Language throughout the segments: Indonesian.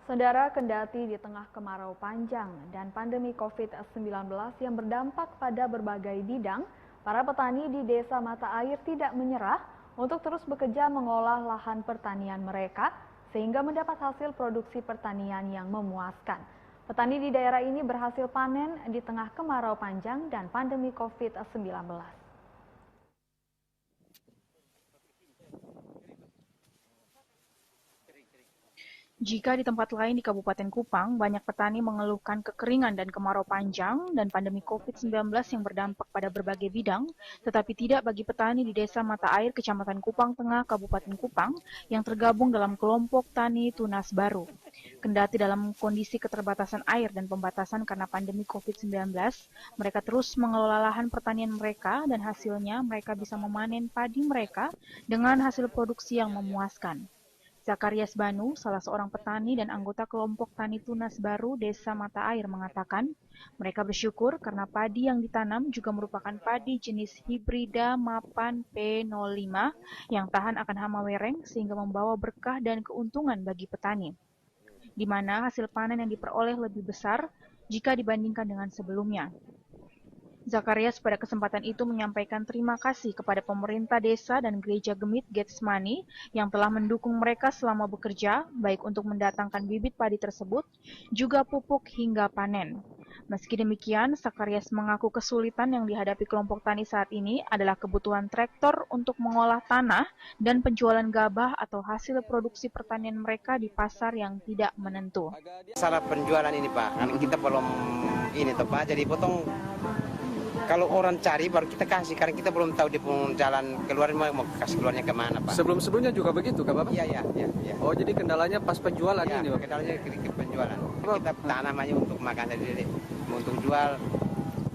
Saudara, kendati di tengah kemarau panjang dan pandemi COVID-19 yang berdampak pada berbagai bidang, para petani di Desa Mata Air tidak menyerah untuk terus bekerja mengolah lahan pertanian mereka sehingga mendapat hasil produksi pertanian yang memuaskan. Petani di daerah ini berhasil panen di tengah kemarau panjang dan pandemi COVID-19. Jika di tempat lain di Kabupaten Kupang, banyak petani mengeluhkan kekeringan dan kemarau panjang dan pandemi COVID-19 yang berdampak pada berbagai bidang, tetapi tidak bagi petani di Desa Mata Air, Kecamatan Kupang Tengah, Kabupaten Kupang, yang tergabung dalam kelompok tani tunas baru. Kendati dalam kondisi keterbatasan air dan pembatasan karena pandemi COVID-19, mereka terus mengelola lahan pertanian mereka dan hasilnya mereka bisa memanen padi mereka dengan hasil produksi yang memuaskan. Zakarias Banu, salah seorang petani dan anggota kelompok tani tunas baru Desa Mata Air, mengatakan mereka bersyukur karena padi yang ditanam juga merupakan padi jenis hibrida mapan P05 yang tahan akan hama wereng sehingga membawa berkah dan keuntungan bagi petani, di mana hasil panen yang diperoleh lebih besar jika dibandingkan dengan sebelumnya. Zakarias pada kesempatan itu menyampaikan terima kasih kepada pemerintah desa dan gereja Gemit Getsemani yang telah mendukung mereka selama bekerja, baik untuk mendatangkan bibit padi tersebut, juga pupuk hingga panen. Meski demikian, Zakarias mengaku kesulitan yang dihadapi kelompok tani saat ini adalah kebutuhan traktor untuk mengolah tanah dan penjualan gabah atau hasil produksi pertanian mereka di pasar yang tidak menentu. Salah penjualan ini Pak, kan kita belum ini toh Pak, jadi potong kalau orang cari baru kita kasih, karena kita belum tahu dia pun jalan keluar mau kasih keluarnya kemana Pak. Sebelum-sebelumnya juga begitu Kak Bapak? Iya. Oh, jadi kendalanya pas penjualan ya, ini Pak? kendalanya ke penjualan. Kita tanam aja untuk makan sendiri. Untuk jual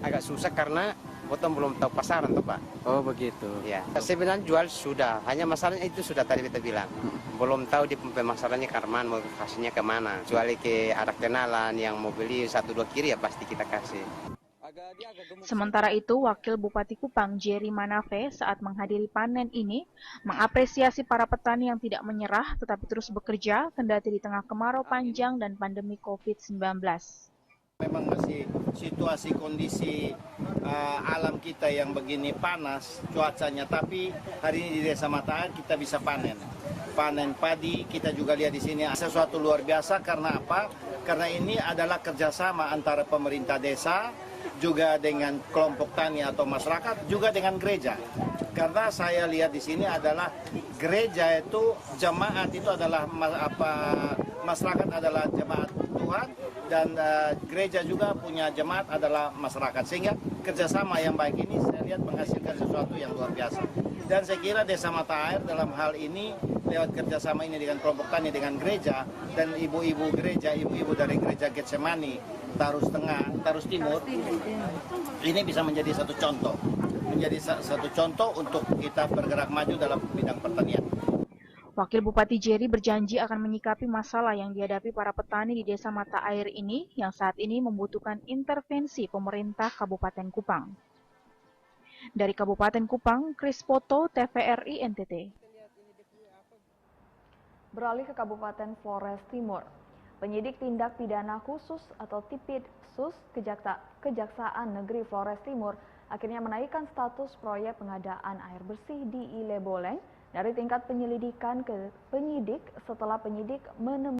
agak susah karena potong belum tahu pasaran tuh Pak. Oh begitu. Ya. Sebenarnya jual sudah, hanya masalahnya itu sudah tadi kita bilang. Belum tahu di pemasarannya karman mau kasihnya kemana. Kecuali ke ada kenalan yang mau beli 1-2 kiri ya pasti kita kasih. Sementara itu, Wakil Bupati Kupang, Jerry Manafe, saat menghadiri panen ini, mengapresiasi para petani yang tidak menyerah tetapi terus bekerja kendati di tengah kemarau panjang dan pandemi COVID-19. Memang masih situasi kondisi alam kita yang begini panas cuacanya, tapi hari ini di Desa Mata Air kita bisa panen padi. Kita juga lihat di sini sesuatu luar biasa. Karena apa? Karena ini adalah kerjasama antara pemerintah desa juga dengan kelompok tani atau masyarakat, juga dengan gereja. Karena saya lihat di sini adalah gereja itu jemaat itu adalah masyarakat adalah jemaat Tuhan, dan gereja juga punya jemaat adalah masyarakat, sehingga kerjasama yang baik ini saya lihat menghasilkan sesuatu yang luar biasa. Dan saya kira Desa Mata Air dalam hal ini lewat kerjasama ini dengan kelompok tani dengan gereja dan ibu-ibu gereja, ibu-ibu dari gereja Getsemani Tarus Tengah, Tarus Timur, ini bisa menjadi satu contoh untuk kita bergerak maju dalam bidang pertanian. Wakil Bupati Jerry berjanji akan menyikapi masalah yang dihadapi para petani di Desa Mata Air ini yang saat ini membutuhkan intervensi pemerintah Kabupaten Kupang. Dari Kabupaten Kupang, Chris Poto, TVRI NTT. Beralih ke Kabupaten Flores Timur. Penyidik Tindak Pidana Khusus atau Tipidsus Kejaksaan Negeri Flores Timur akhirnya menaikkan status proyek pengadaan air bersih di Ile Boleng dari tingkat penyelidikan ke penyidik setelah penyidik menemukan